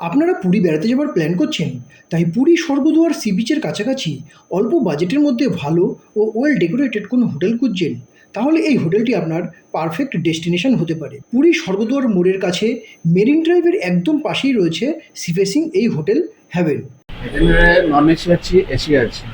আপনারা পুরী বেড়াতে যাওয়ার প্ল্যান করছেন, তাই পুরী স্বর্গদুয়ার সি বিচের কাছাকাছি অল্প বাজেটের মধ্যে ভালো ও ওয়েল ডেকোরেটেড কোনো হোটেল খুঁজছেন, তাহলে এই হোটেলটি আপনার পারফেক্ট ডেস্টিনেশন হতে পারে। পুরী স্বর্গদুয়ার মোড়ের কাছে মেরিন ড্রাইভের একদম পাশেই রয়েছে সি ফেসিং এই হোটেল হ্যাভেন। এখানে নন এসি আছে, এসি আছে,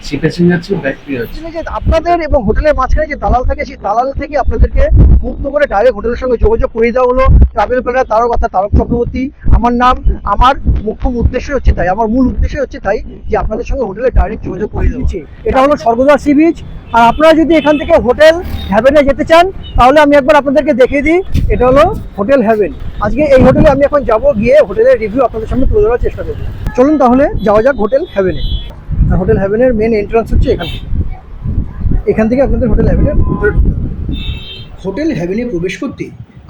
সি ফেসিং আছে, ব্যাটারি আছে। যে আপনাদের এবং হোটেলের মাঝখানে যে দালাল থাকে, সেই দালাল থেকে আপনাদেরকে মুক্ত করে ডাইরেক্ট হোটেলের সঙ্গে যোগাযোগ করে দেওয়া হলো। ট্রাভেল প্ল্যানার তারক অর্থাৎ তারক চক্রবর্তী আমার নাম। আমার মুখ্য উদ্দেশ্য হচ্ছে তাই, আমার মূল উদ্দেশ্য হচ্ছে তাই যে আপনাদের সঙ্গে হোটেলে ডাইরেক্ট যোগাযোগ করে দিচ্ছি। এটা হলো স্বর্গদ্বার সি বিচ। আর আপনারা যদি এখান থেকে হোটেল হ্যাভেনে যেতে চান, তাহলে আমি একবার আপনাদেরকে দেখিয়ে দিই। এটা হলো হোটেল হ্যাভেন। আজকে এই হোটেলে আমি এখন যাব, গিয়ে হোটেলের রিভিউ আপনাদের সামনে তুলে ধরার চেষ্টা করব। চলুন তাহলে যাওয়া যাক হোটেল হ্যাভেনে। হোটেল হ্যাভেনের মেন এন্ট্রান্স হচ্ছে এখান থেকে আপনাদের হোটেল হ্যাভেনের ভিতরে ঢুকতে হবে। হোটেল হ্যাভেনে প্রবেশ করতে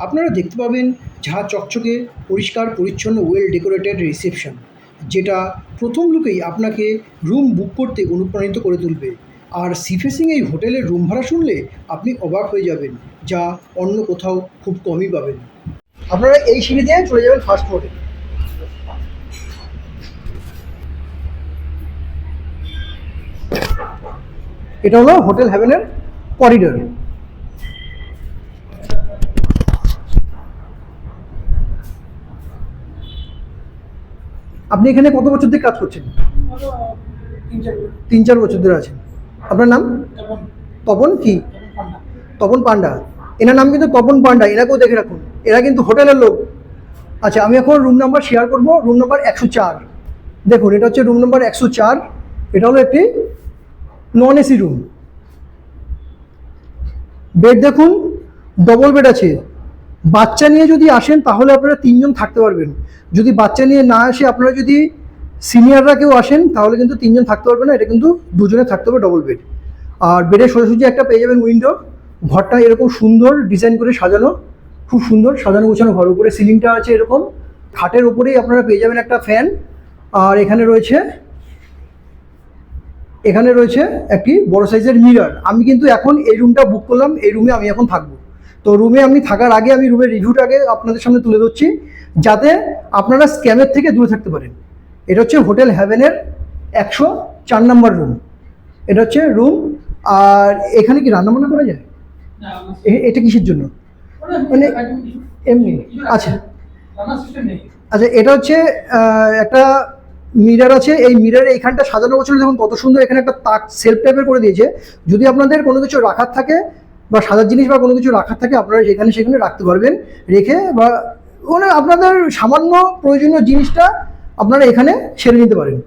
আপনারা দেখতে পাবেন ঝাঁ চকচকে পরিষ্কার পরিচ্ছন্ন ওয়েল ডেকোরেটেড রিসেপশন, যেটা প্রথম লুকেই আপনাকে রুম বুক করতে অনুপ্রাণিত করে তুলবে। আর সি ফেসিং এই হোটেলের রুম ভাড়া শুনলে আপনি অবাক হয়ে যাবেন, যা অন্য কোথাও খুব কমই পাবেন। আপনারা এই সিঁড়ি দিয়ে চলে যাবেন ফার্স্ট ফ্লোরে। এটা হলো হোটেল হ্যাভেনের করিডোর। আপনি এখানে কত বছর থেকে কাজ করছেন? 3-4 বছর ধরে আছেন। আপনার নাম? তপন কি? তপন পান্ডা। এনার নাম কিন্তু তপন পান্ডা, এনাকেও দেখে রাখুন, এরা কিন্তু হোটেলের লোক। আচ্ছা, আমি এখন রুম নাম্বার শেয়ার করব। Room number 104। দেখুন, এটা হচ্ছে রুম নাম্বার 104। এটা হলো একটি নন এসি রুম। বেড দেখুন, ডবল বেড আছে। বাচ্চা নিয়ে যদি আসেন তাহলে আপনারা 3 জন থাকতে পারবেন। যদি বাচ্চা নিয়ে না আসে, আপনারা যদি সিনিয়ররা কেউ আসেন, তাহলে কিন্তু 3 জন থাকতে পারবেন না। এটা কিন্তু 2 জনে থাকতে হবে, ডবল বেড। আর বেডের সোজাসুজি একটা পেয়ে যাবেন উইন্ডো। ঘরটা এরকম সুন্দর ডিজাইন করে সাজানো, খুব সুন্দর সাজানো গোছানো ঘর। উপরে সিলিংটা আছে এরকম। খাটের উপরেই আপনারা পেয়ে যাবেন একটা ফ্যান। আর এখানে রয়েছে একটি বড় সাইজের মিরর। আমি কিন্তু এখন এই রুমটা বুক করলাম, এই রুমে আমি এখন থাকবো। তো রুমে আমি থাকার আগে আমি রুমের রিভিউটা আগে আপনাদের সামনে তুলে ধরছি, যাতে আপনারা স্ক্যামের থেকে দূরে থাকতে পারেন। এটা হচ্ছে হোটেল হ্যাভেনের 104 নম্বর রুম। এটা হচ্ছে রুম। আর এখানে কি রান্নাবান্না করা যায়? এটা কিসের জন্য? মানে এমনি? আচ্ছা আচ্ছা, এটা হচ্ছে একটা মিরর আছে। এই মিররে এইখানটা সাজানো গোছানো দেখুন কত সুন্দর। এখানে একটা তাক সেলফ টাইপের করে দিয়েছে। যদি আপনাদের কোনো কিছু রাখার থাকে বা সাজার জিনিস বা কোনো কিছু রাখার থাকে, আপনারা সেখানে রাখতে পারবেন। রেখে বা মানে আপনাদের সামান্য প্রয়োজনীয় জিনিসটা আপনারা এখানে সেরে নিতে পারেন।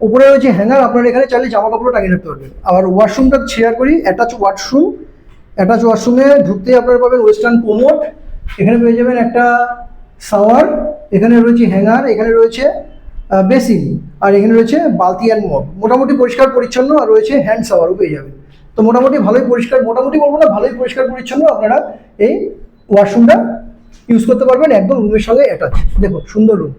উপরে রয়েছে হ্যাঙ্গার, আপনারা এখানে চাইলে জামা কাপড় টাঙিয়ে রাখতে পারবেন। আর ওয়াশরুমটা শেয়ার করি, অ্যাটাচ ওয়াশরুমে ঢুকতেই আপনারা পাবেন ওয়েস্টার্ন কোমোড। এখানে পেয়ে যাবেন একটা শাওয়ার, এখানে রয়েছে হ্যাঙ্গার, এখানে রয়েছে বেসিন, আর এখানে রয়েছে বালতি অ্যান্ড মগ। মোটামুটি পরিষ্কার পরিচ্ছন্ন। আর রয়েছে হ্যান্ড শাওয়ারও পেয়ে যাবেন। তো মোটামুটি ভালোই পরিষ্কার, মোটামুটি বলবো না, ভালোই পরিষ্কার পরিচ্ছন্ন। আপনারা এই ওয়াশরুমটা ইউজ করতে পারবেন, একদম রুমের সঙ্গে অ্যাটাচ। দেখুন সুন্দর রুম।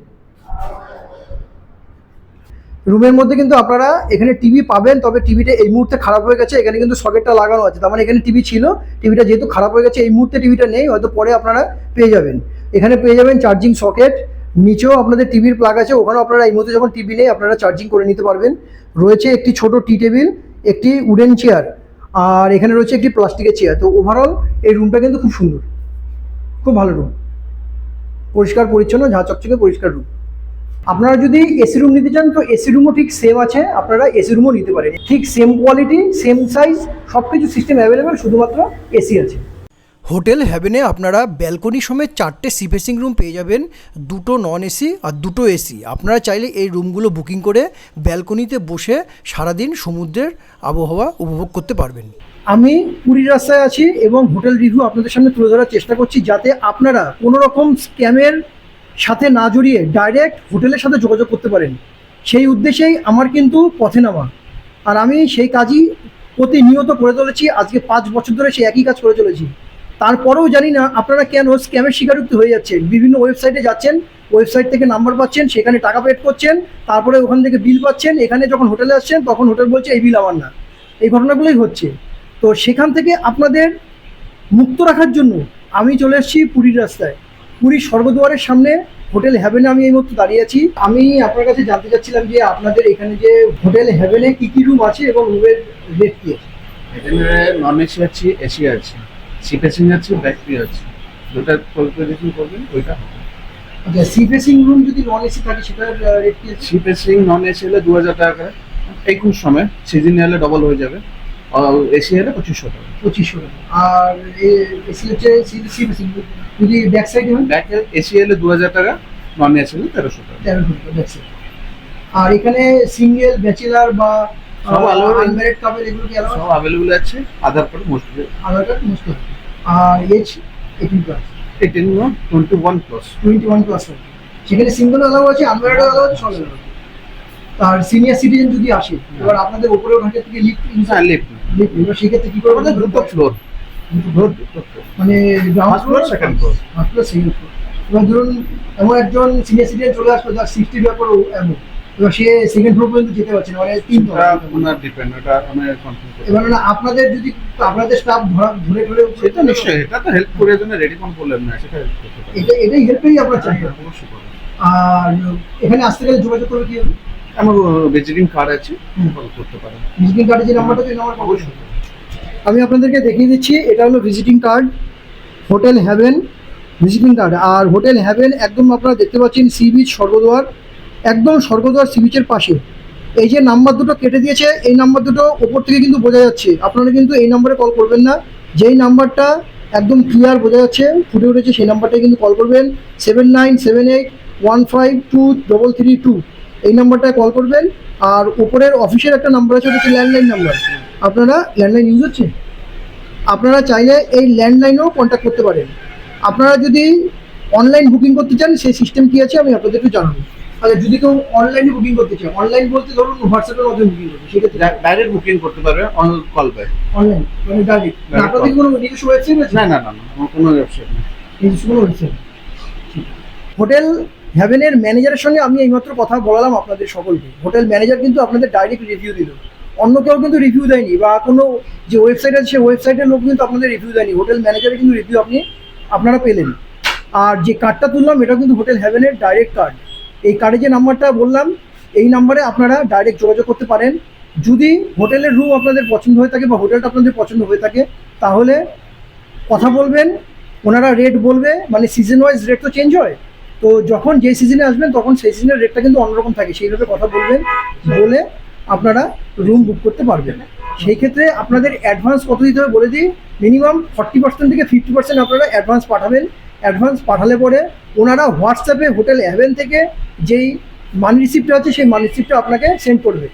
রুমের মধ্যে কিন্তু আপনারা এখানে টিভি পাবেন, তবে টিভিটা এই মুহূর্তে খারাপ হয়ে গেছে। এখানে কিন্তু সকেটটা লাগানো আছে, তার মানে এখানে টিভি ছিল, টিভিটা যেহেতু খারাপ হয়ে গেছে এই মুহূর্তে টিভিটা নেই, হয়তো পরে আপনারা পেয়ে যাবেন। এখানে পেয়ে যাবেন চার্জিং সকেট, নিচেও আপনাদের টিভির প্লাগ আছে, ওখানেও আপনারা এই মুহূর্তে যখন টিভি নেই আপনারা চার্জিং করে নিতে পারবেন। রয়েছে একটি ছোট টি টেবিল, একটি উডেন চেয়ার, আর এখানে রয়েছে একটি প্লাস্টিকের চেয়ার। তো ওভারঅল এই রুমটা কিন্তু খুব সুন্দর, খুব ভালো রুম, পরিষ্কার পরিচ্ছন্ন, ঝাঁ চকচকে পরিষ্কার রুম। আপনারা যদি এসি রুম নিতে চান, তো এসি রুমও ঠিক সেম আছে, আপনারা এসি রুমও নিতে পারেন। ঠিক সেম কোয়ালিটি, সেম সাইজ, সব কিছু সিস্টেম অ্যাভেলেবেল, শুধুমাত্র এসি আছে। হোটেল হ্যাভেনে আপনারা ব্যালকনি সমেত 4টে সি ফেসিং রুম পেয়ে যাবেন, 2টো নন এসি আর 2টো এসি। আপনারা চাইলে এই রুমগুলো বুকিং করে ব্যালকনিতে বসে সারাদিন সমুদ্রের আবহাওয়া উপভোগ করতে পারবেন। আমি পুরীর রাস্তায় আছি এবং হোটেল রিভিউ আপনাদের সামনে তুলে ধরার চেষ্টা করছি, যাতে আপনারা কোনো রকম স্ক্যামের সাথে না জড়িয়ে ডাইরেক্ট হোটেলের সাথে যোগাযোগ করতে পারেন। সেই উদ্দেশ্যেই আমার কিন্তু পথে নামা। আর আমি সেই কাজই প্রতিনিয়ত করে চলেছি। আজকে 5 বছর ধরে সেই একই কাজ করে চলেছি। তারপরেও জানি না আপনারা কেন স্ক্যামের শিকারুক্ত হয়ে যাচ্ছেন। বিভিন্ন ওয়েবসাইটে যাচ্ছেন, ওয়েবসাইট থেকে নাম্বার পাচ্ছেন, সেখানে টাকা পেড করছেন, তারপরে ওখান থেকে বিল পাচ্ছেন। এখানে যখন হোটেলে আসছেন তখন হোটেল বলছে এই বিল আমার না। এই ঘটনাগুলোই হচ্ছে। তো সেখান থেকে আপনাদের মুক্ত রাখার জন্য আমি চলে এসেছি পুরীর রাস্তায়। পুরীর স্বর্গদুয়ারের সামনে হোটেল হ্যাভেনে আমি এই মুহূর্তে দাঁড়িয়ে আছি। আমি আপনার কাছে জানতে চাচ্ছিলাম যে আপনাদের এখানে যে হোটেল হ্যাভেনে কী কী রুম আছে এবং রুমের রেট কী আছে? এখানে নন এসি আছে, এসি আছে, সি ফেসিং আছে, ব্যাক ভিউ আছে। দুটা কোয়ালিফিকেশন করবেন ওইটা হবে। আচ্ছা, সি ফেসিং রুম যদি নন এসি থাকে সেটার রেট কী আছে? সি ফেসিং নন এসি হলে 2000 টাকা, এই কোন সময় সিজনে হলে ডবল হয়ে যাবে, আর এসি হলে 2500 টাকা। 2500 টাকা। আর এসি হচ্ছে সি ফেসিং যদি ব্যাক সাইডে হয় ব্যাক এসি হলে 2000 টাকা, নন এসি হলে 1300 টাকা। 1300 টাকা ব্যাক সাইড। আর এখানে সিঙ্গেল, ব্যাচেলার বা সব allowed। আনম্যারিড কাপল এগুলো কি অ্যালাউ? সব অ্যাভেলেবল আছে, Aadhaar card most Aadhaar card must. আর age 18 plus, 18 no 21 plus. 21 plus. সেখানে সিঙ্গেল অ্যালাউ আছে, আনম্যারিড অ্যালাউ আছে, সব অ্যালাউ আছে। আর সিনিয়র সিটিজেন যদি আসে, এবার আপনাদের উপরে ওঠাকে থেকে লিফট হ্যাঁ, লিফট এবার সেক্ষেত্রে কি করবেন? আমাদের দুটো ফ্লোর, মানে ground First floor, second floor। First floor, second floor. এবার ধরুন এমন একজন সিনিয়র সিটিজেন চলে আসলো যার 60 ব্যাপার এমন, এবার সে সেকেন্ড ফ্লোর পর্যন্ত যেতে পারছে না, মানে 3 ওটা ওনার ডিপেন্ড, ওটা আমি কনফার্ম করতে এবার না আপনাদের যদি আপনাদের স্টাফ ধরে ধরে সেটা নিশ্চয়ই, এটা তো হেল্প করে জন্য রেডি কোন প্রবলেম না, সেটা হেল্প করতে পারে। এটাই হেল্পেই আমরা চাই। অবশ্যই করবে। আর এখানে আসতে গেলে যোগাযোগ করবে কি হবে? আমার ভিজিটিং কার্ড আছে, কল করতে পারেন। ভিজিটিং কার্ডে যে নাম্বারটা আছে, নাম্বার অবশ্যই। আমি আপনাদেরকে দেখিয়ে দিচ্ছি। এটা হলো visiting card, hotel Haven visiting card. আর হোটেল হ্যাভেন একদম আপনারা দেখতে পাচ্ছেন সি বিচ স্বর্গদ্বার, একদম স্বর্গদ্বার সি বিচের পাশে। এই যে নাম্বার দুটো কেটে দিয়েছে, এই নাম্বার দুটো ওপর থেকে কিন্তু বোঝা যাচ্ছে। আপনারা কিন্তু এই নাম্বারে কল করবেন না, যেই নাম্বারটা একদম ক্লিয়ার বোঝা যাচ্ছে ফুটে উঠেছে সেই নাম্বারটাই কিন্তু কল করবেন। 7978152332 এই নাম্বারটায় কল করবেন। আর ওপরের অফিসের একটা নাম্বার আছে, ওটা হচ্ছে ল্যান্ডলাইন নাম্বার। আপনারা ল্যান্ডলাইন ইউজ হচ্ছে, আপনারা চাইলে এই ল্যান্ডলাইনেও কন্ট্যাক্ট করতে পারেন। আপনারা যদি অনলাইন বুকিং করতে চান, সেই সিস্টেম কী আছে আমি আপনাদেরকে জানাবো। আচ্ছা, যদি কেউ অনলাইনে বুকিং করতে চায়, অনলাইন বলতে ধরুন হোয়াটসঅ্যাপের মাধ্যমে বুকিং করবে, সেক্ষেত্রে ডাইরেক্ট বুকিং করতে পারবে, অন কল ব্যাক। অনলাইন মানে ডাইরেক্ট আপনাদের কোনো নিজস্ব ওয়েবসাইট আছে? না না না না, আমার কোনো ওয়েবসাইট নেই। নিজস্ব কোনো ওয়েবসাইট। হোটেল হ্যাভেনের ম্যানেজারের সঙ্গে আমি এইমাত্র কথা বলালাম আপনাদের সকলকে। হোটেল ম্যানেজার কিন্তু আপনাদের ডাইরেক্ট রিভিউ দিল, অন্য কেউ কিন্তু রিভিউ দেয়নি, বা কোনো যে ওয়েবসাইট আছে সেই ওয়েবসাইটের লোক কিন্তু আপনাদের রিভিউ দেয়নি। হোটেল ম্যানেজারের কিন্তু রিভিউ আপনারা পেলেন। আর যে কার্ডটা তুললাম এটা কিন্তু হোটেল হ্যাভেনের ডাইরেক্ট কার্ড। এই কার্ডে যে নাম্বারটা বললাম, এই নাম্বারে আপনারা ডাইরেক্ট যোগাযোগ করতে পারেন। যদি হোটেলের রুম আপনাদের পছন্দ হয়ে থাকে বা হোটেলটা আপনাদের পছন্দ হয়ে থাকে, তাহলে কথা বলবেন, ওনারা রেট বলবে, মানে সিজন ওয়াইজ রেট তো চেঞ্জ হয়। তো যখন যে সিজনে আসবেন তখন সেই সিজনের রেটটা কিন্তু অন্যরকম থাকে, সেইভাবে কথা বলবেন, বলে আপনারা রুম বুক করতে পারবেন। সেই ক্ষেত্রে আপনাদের অ্যাডভান্স কত দিতে হবে বলে দিই। মিনিমাম 40% থেকে 50% আপনারা অ্যাডভান্স পাঠাবেন। অ্যাডভান্স পাঠালে পরে ওনারা হোয়াটসঅ্যাপে হোটেল হ্যাভেন থেকে যেই মানি রিসিপ্টটা আছে সেই মানি রিসিপ্টটা আপনাকে সেন্ড করবে।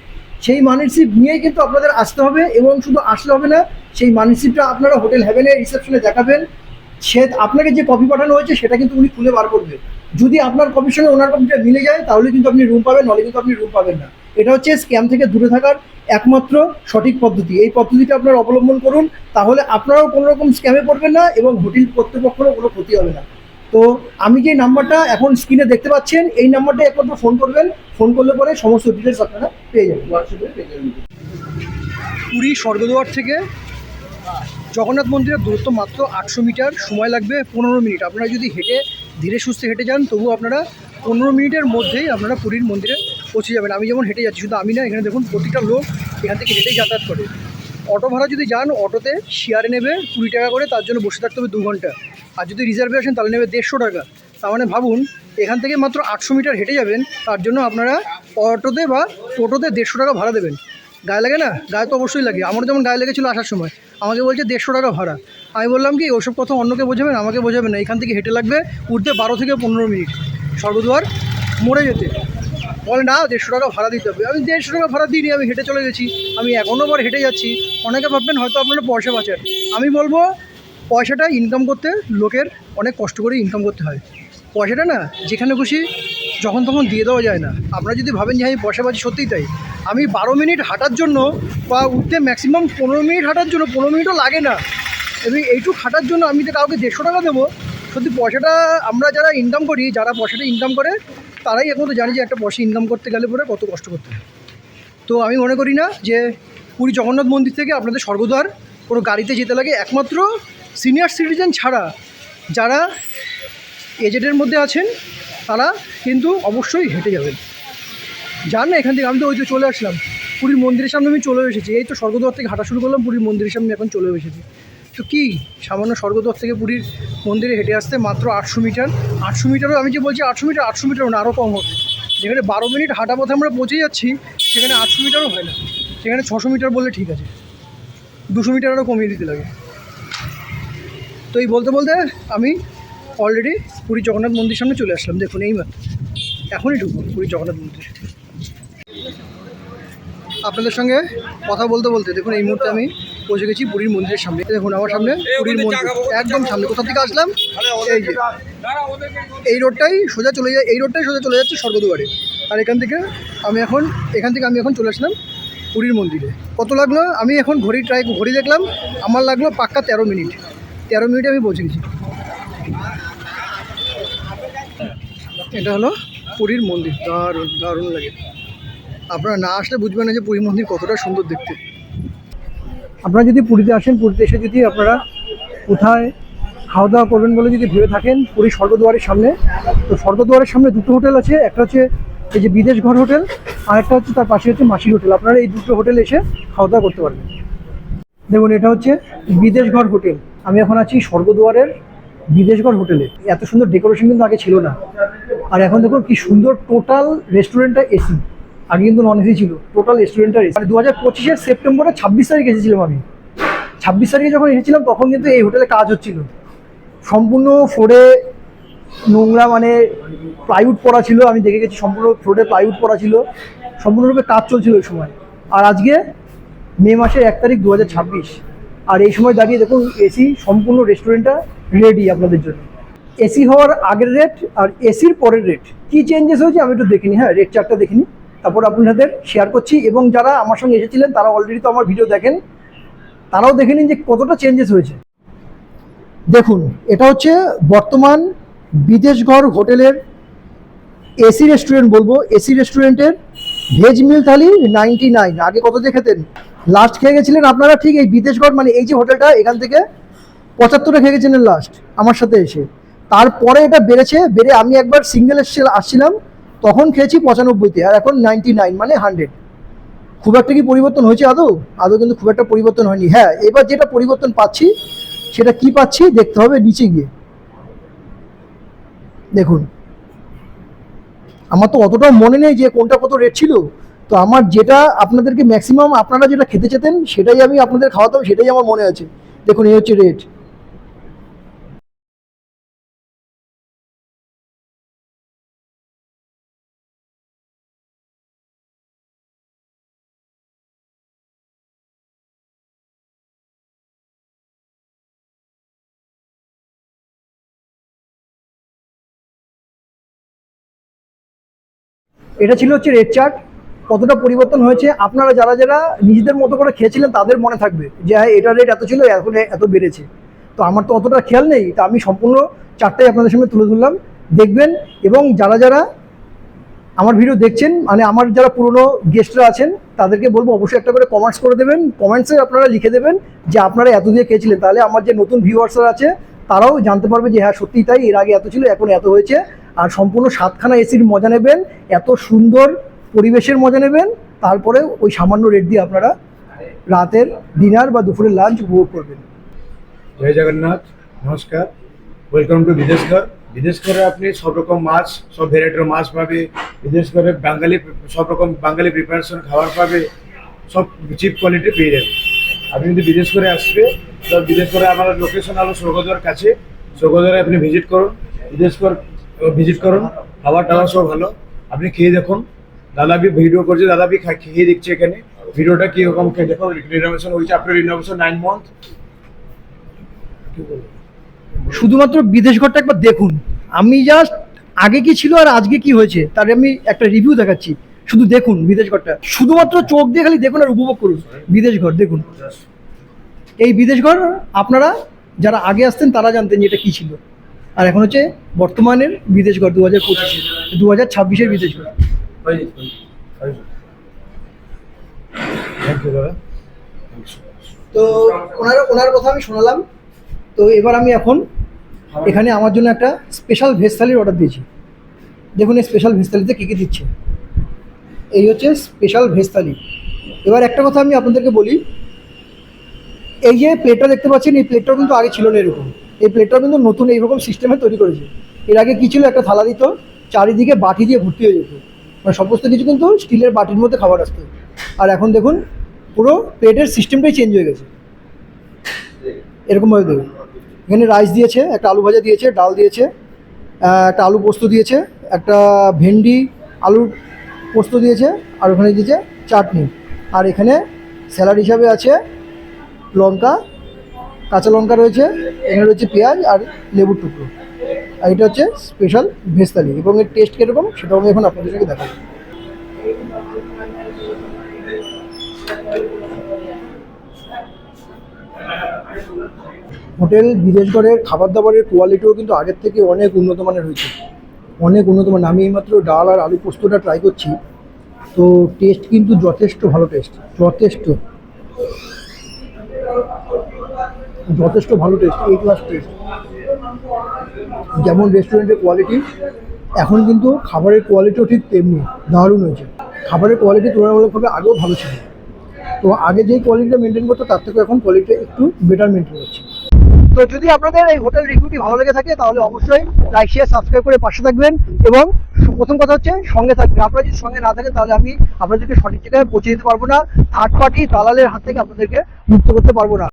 সেই মানি রিসিপ্ট নিয়েই কিন্তু আপনাদের আসতে হবে, এবং শুধু আসলে হবে না, সেই মানি রিসিপ্টটা আপনারা হোটেল হ্যাভেনের রিসেপশনে দেখাবেন। সে আপনাকে যে কপি পাঠানো হয়েছে সেটা কিন্তু উনি খুলে বার করবে। যদি আপনার কপির সঙ্গে ওনার কপিটা মিলে যায় তাহলে কিন্তু আপনি রুম পাবেন, নাহলে কিন্তু আপনি রুম পাবেন না। এটা হচ্ছে স্ক্যাম থেকে দূরে থাকার একমাত্র সঠিক পদ্ধতি। এই পদ্ধতিটা আপনারা অবলম্বন করুন, তাহলে আপনারাও কোনো রকম স্ক্যামে পড়বেন না এবং হোটেল কর্তৃপক্ষেরও কোনো ক্ষতি হবে না। তো আমি যে নাম্বারটা এখন স্ক্রিনে দেখতে পাচ্ছেন, এই নাম্বারটা একমাত্র ফোন করবেন। ফোন করলে পরে সমস্ত ডিটেলস আপনারা পেয়ে যাবেন, হোয়াটসঅ্যাপে পেয়ে যাবেন। পুরী স্বর্গদ্বার থেকে জগন্নাথ মন্দিরের দূরত্ব মাত্র 800 মিটার, সময় লাগবে 15 মিনিট। আপনারা যদি হেঁটে ধীরে সুস্থে হেঁটে যান তবু আপনারা 15 মিনিটের মধ্যেই আপনারা পুরীর মন্দিরে পৌঁছে যাবেন। আমি যেমন হেঁটে যাচ্ছি, শুধু আমি না, এখানে দেখুন প্রতিটা লোক এখান থেকে হেঁটেই যাতায়াত করে। অটো ভাড়া যদি যান, অটোতে শেয়ারে নেবে 20 টাকা করে, তার জন্য বসে থাকতে হবে 2 ঘন্টা। আর যদি রিজার্ভে আসেন তাহলে নেবে 150 টাকা। তার মানে ভাবুন, এখান থেকে মাত্র 800 মিটার হেঁটে যাবেন, তার জন্য আপনারা অটোতে বা টোটোতে 150 টাকা ভাড়া দেবেন। গায়ে লাগে না? গায়ে তো অবশ্যই লাগে। আমার যেমন গায়ে লেগেছিলো আসার সময়, আমাকে বলছে 150 টাকা ভাড়া। আমি বললাম কি, ওসব কথা অন্যকে বোঝাবেন, আমাকে বোঝাবেন না। এখান থেকে হেঁটে লাগবে উঠতে 12 থেকে 15 মিনিট স্বর্গদ্বার মোড়ে যেতে। বলে না 150 টাকা ভাড়া দিতে হবে। আমি 150 টাকা ভাড়া দিইনি, আমি হেঁটে চলে গেছি। আমি এখনও বার হেঁটে যাচ্ছি। অনেকে ভাববেন হয়তো আপনারা পয়সা বাঁচান। আমি বলবো, পয়সাটা ইনকাম করতে লোকের অনেক কষ্ট করে ইনকাম করতে হয়। পয়সাটা না যেখানে খুশি যখন তখন দিয়ে দেওয়া যায় না। আপনারা যদি ভাবেন যে আমি পয়সা পাচ্ছি, সত্যিই তাই। আমি 12 মিনিট হাঁটার জন্য বা উঠতে ম্যাক্সিমাম 15 মিনিট হাঁটার জন্য, 15 মিনিটও লাগে না, এবং এইটুক হাঁটার জন্য আমি তো কাউকে 150 টাকা দেবো। সত্যি পয়সাটা আমরা যারা ইনকাম করি, যারা পয়সাটা ইনকাম করে, তারাই একমাত্র জানি যে একটা পয়সা ইনকাম করতে গেলে পরে কত কষ্ট করতে হয়। তো আমি মনে করি না যে পুরী জগন্নাথ মন্দির থেকে আপনাদের স্বর্গদ্বার কোনো গাড়িতে যেতে লাগে। একমাত্র সিনিয়র সিটিজেন ছাড়া যারা এজেডের মধ্যে আছেন তারা কিন্তু অবশ্যই হেঁটে যাবেন। যান না এখান থেকে, আমি তো ওই তো চলে আসলাম পুরীর মন্দিরের সামনে, আমি চলে এসেছি। এই তো স্বর্গদ্বার থেকে হাঁটা শুরু করলাম, পুরীর মন্দিরের সামনে এখন চলে এসেছি। তো কি সামান্য স্বর্গদ্বার থেকে পুরীর মন্দিরে হেঁটে আসতে মাত্র 800 মিটার। 800 মিটারও আমি যে বলছি 800 মিটার, 800 মিটারও না, আরও কম হবে। যেখানে 12 মিনিট হাঁটা পথে আমরা পৌঁছে যাচ্ছি, সেখানে 800 মিটারও হয় না, সেখানে 600 মিটার বললে ঠিক আছে, 200 মিটার আরও কমিয়ে দিতে লাগে। তো এই বলতে বলতে আমি অলরেডি পুরী জগন্নাথ মন্দির সামনে চলে আসলাম। দেখুন এই মাত্র এখনই ঢুকবো পুরী জগন্নাথ মন্দির। আপনাদের সঙ্গে কথা বলতে বলতে দেখুন এই মুহূর্তে আমি পৌঁছে গেছি পুরীর মন্দিরের সামনে। দেখুন আমার সামনে পুরীর মন্দির, একদম সামনে। কোথা থেকে আসলাম? এই যে এই রোডটাই সোজা চলে যায়, এই রোডটাই সোজা চলে যাচ্ছে স্বর্গদুয়ারে। আর এখান থেকে আমি এখন চলে আসলাম পুরীর মন্দিরে। কত লাগলো? আমি এখন ঘড়ি দেখলাম, আমার লাগলো পাক্কা 13 মিনিট। 13 মিনিটে আমি পৌঁছে গেছি। এটা হলো পুরীর মন্দির, দারুণ দারুণ লাগে। আপনারা না আসলে বুঝবেন না যে পুরী মন্দির কতটা সুন্দর দেখতে। আপনারা যদি পুরীতে আসেন, পুরীতে এসে যদি আপনারা কোথায় খাওয়া দাওয়া করবেন বলে যদি ভেবে থাকেন, পুরী স্বর্গদুয়ারের সামনে, তো স্বর্গদুয়ারের সামনে দুটো হোটেল আছে। একটা হচ্ছে এই যে বিদেশ ঘর হোটেল, আর একটা হচ্ছে তার পাশে হচ্ছে মাসির হোটেল। আপনারা এই দুটো হোটেলে এসে খাওয়া দাওয়া করতে পারবেন। দেখুন এটা হচ্ছে বিদেশ ঘর হোটেল। আমি এখন আছি স্বর্গদুয়ারের বিদেশ ঘর হোটেলে। এত সুন্দর ডেকোরেশন কিন্তু আগে ছিল না, আর এখন দেখুন কি সুন্দর, টোটাল রেস্টুরেন্টটা এসি। আগে কিন্তু নন এসি ছিল, টোটাল রেস্টুরেন্টটা এসি। মানে 2025-এর সেপ্টেম্বরে 26 তারিখ এসেছিলাম আমি। 26 তারিখে যখন এসেছিলাম তখন কিন্তু এই হোটেলে কাজ হচ্ছিল। সম্পূর্ণ ফ্লোরে নোংরা, মানে প্লাইউড পড়া ছিল, আমি দেখে গেছি সম্পূর্ণ ফ্লোরে প্লাইউড পড়া ছিল, সম্পূর্ণরূপে কাজ চলছিল ওই সময়। আর আজকে মে মাসের 1 তারিখ 2026, আর এই সময় দাঁড়িয়ে দেখুন এসি, সম্পূর্ণ রেস্টুরেন্টটা রেডি আপনাদের জন্য। এসি হওয়ার আগের রেট আর এসির পরের রেট কী চেঞ্জেস হয়েছে আমি একটু দেখিনি। হ্যাঁ, রেট চার্টটা দেখিনি, তারপর আপনাদের শেয়ার করছি। এবং যারা আমার সঙ্গে এসেছিলেন তারা অলরেডি তো আমার ভিডিও দেখেন, তারাও দেখে নিন যে কতটা চেঞ্জেস হয়েছে। দেখুন এটা হচ্ছে বর্তমান বিদেশঘর হোটেলের এসি রেস্টুরেন্ট বলবো। এসি রেস্টুরেন্টের ভেজ মিল থালি 99। আগে কত দিয়ে খেতেন? লাস্ট খেয়ে গেছিলেন আপনারা ঠিক এই বিদেশঘর, মানে এই যে হোটেলটা, এখান থেকে 75-এ খেয়ে গেছিলেন লাস্ট আমার সাথে এসে। তারপরে এটা বেড়ে আমি একবার সিঙ্গেল আসছিলাম, তখন খেয়েছি 95-তে, আর এখন 99 মানে 100। খুব একটা কি পরিবর্তন হয়েছে? আদৌ কিন্তু খুব একটা পরিবর্তন হয়নি। হ্যাঁ, এবার যেটা পরিবর্তন পাচ্ছি সেটা কি পাচ্ছি দেখতে হবে নিচে গিয়ে। দেখুন আমার তো অতটাও মনে নেই যে কোনটা কত রেট ছিল। তো আমার যেটা আপনাদেরকে ম্যাক্সিমাম আপনারা যেটা খেতে চেতেন সেটাই আমি আপনাদের খাওয়াতাম, সেটাই আমার মনে আছে। দেখুন এই হচ্ছে রেট। এটা ছিল হচ্ছে রেট চার্ট। কতটা পরিবর্তন হয়েছে আপনারা যারা যারা নিজেদের মতো করে খেয়েছিলেন তাদের মনে থাকবে যে হ্যাঁ এটা রেট এত ছিল, এখন এত বেড়েছে। তো আমার তো অতটা খেয়াল নেই, তা আমি সম্পূর্ণ চার্টটাই আপনাদের সামনে তুলে ধরলাম, দেখবেন। এবং যারা যারা আমার ভিডিও দেখছেন, মানে আমার যারা পুরনো গেস্টরা আছেন, তাদেরকে বলবো অবশ্যই একটা করে কমেন্টস করে দেবেন। কমেন্টসে আপনারা লিখে দেবেন যে আপনারা এত দিয়ে খেয়েছিলেন, তাহলে আমার যে নতুন ভিউয়ার্সরা আছে তারাও জানতে পারবে যে হ্যাঁ সত্যিই তাই, এর আগে এত ছিল এখন এত হয়েছে। আর সম্পূর্ণ 7খানা এসির মজা নেবেন, এত সুন্দর পরিবেশের মজা নেবেন, তারপরে ওই সামান্য রেট দিয়ে আপনারা রাতের ডিনার বা দুপুরের লাঞ্চ উপভোগ করবেন। জয় জগন্নাথ, নমস্কার, ওয়েলকাম টু বিদেশ ঘর। বিদেশ ঘরে আপনি সব রকম মাছ, সব ভ্যারাইটির মাছ পাবে। বিদেশ ঘরে সব রকম বাঙালি প্রিপারেশন খাবার পাবে, সব চিপ কোয়ালিটি পেয়ে যাবে। আপনি যদি বিদেশ করে আসবে, তো বিদেশ করে আমার লোকেশন হলো স্বর্গদ্বার কাছে। স্বর্গদ্বারে আপনি ভিজিট করুন, বিদেশ ঘর ভিজিট করুন, খাবার টাবার সব ভালো। আপনি খেয়ে দেখুন। দাদা বি ভিডিও করছে, দাদা বি খেয়ে দেখছে এখানে ভিডিওটা কীরকম খেয়ে দেখো। রিনোভেশন হয়েছে, আপনার রিনোভেশন 9 মান্থ। শুধুমাত্র বিদেশ ঘরটা একবার দেখুন। আমি জাস্ট আগে কি ছিল আর আজকে কি হয়েছে তার আমি একটা রিভিউ দেখাচ্ছি। শুধু দেখুন বিদেশ ঘরটা, শুধুমাত্র চোখ দিয়ে খালি দেখুন আর উপভোগ করুন বিদেশ ঘর। দেখুন এই বিদেশ ঘর আপনারা যারা আগে আসতেন তারা জানতেন যে এটা কী ছিল, আর এখন হচ্ছে বর্তমানের বিদেশ ঘর 2025-এর 2026-এর বিদেশ ঘর। থ্যাংক ইউ দাদা। তো ওনার কথা আমি শোনালাম। তো এবার আমি এখন এখানে আমার জন্য একটা স্পেশাল ভেজ থালির অর্ডার দিয়েছি। দেখুন এই স্পেশাল ভেজ থালিতে কী কী দিচ্ছে। এই হচ্ছে স্পেশাল ভেজ থালি। এবার একটা কথা আমি আপনাদেরকে বলি, এই যে প্লেটটা দেখতে পাচ্ছেন, এই প্লেটটাও কিন্তু আগে ছিল না এরকম। এই প্লেটটাও কিন্তু নতুন এইরকম সিস্টেমে তৈরি করেছে। এর আগে কী ছিল, একটা থালা দিত, চারিদিকে বাটি দিয়ে ভর্তি হয়ে যেত, মানে সমস্ত কিছু কিন্তু স্টিলের বাটির মধ্যে খাবার আসতো। আর এখন দেখুন পুরো প্লেটের সিস্টেমটাই চেঞ্জ হয়ে গেছে, এরকমভাবে দেবে। এখানে রাইস দিয়েছে, একটা আলু ভাজা দিয়েছে, ডাল দিয়েছে, একটা আলু পোস্ত দিয়েছে, একটা ভেন্ডি আলুর পোস্ত দিয়েছে, আর ওখানে দিয়েছে চাটনি। আর এখানে স্যালাড হিসাবে আছে লঙ্কা, কাঁচা লঙ্কা রয়েছে, এখানে রয়েছে পেঁয়াজ আর লেবুর টুকরো। আর এটা হচ্ছে স্পেশাল ভেজ থালি, এবং এর টেস্ট কীরকম সেটাও আমি এখন আপনাদের সঙ্গে দেখাবো। হোটেল বিদেশগড়ের খাবার দাবারের কোয়ালিটিও কিন্তু আগের থেকে অনেক উন্নত মানের হয়েছে, অনেক উন্নত মানের। আমি এইমাত্র ডাল আর আলু পোস্তটা ট্রাই করছি, তো টেস্ট কিন্তু যথেষ্ট ভালো টেস্ট, যথেষ্ট ভালো টেস্ট, এই ক্লাস টেস্ট। যেমন রেস্টুরেন্টের কোয়ালিটি, এখন কিন্তু খাবারের কোয়ালিটিও ঠিক তেমনি দারুণ হয়েছে। খাবারের কোয়ালিটি তুলনামূলকভাবে আগেও ভালো ছিল, তো আগে যেই কোয়ালিটিটা মেনটেন করতো তার থেকে এখন কোয়ালিটি একটু বেটার মেনটেন করছে। তো যদি আপনাদের এই হোটেল রিভিউটি ভালো লেগে থাকে তাহলে অবশ্যই লাইক শেয়ার সাবস্ক্রাইব করে পাশে থাকবেন, এবং প্রথম কথা হচ্ছে সঙ্গে থাকবেন। আপনারা যদি সঙ্গে না থাকেন তাহলে আমি আপনাদেরকে সঠিক জায়গায় পৌঁছে দিতে পারবো না, থার্ড পার্টি দালালের হাত থেকে আপনাদেরকে মুক্ত করতে পারবো না।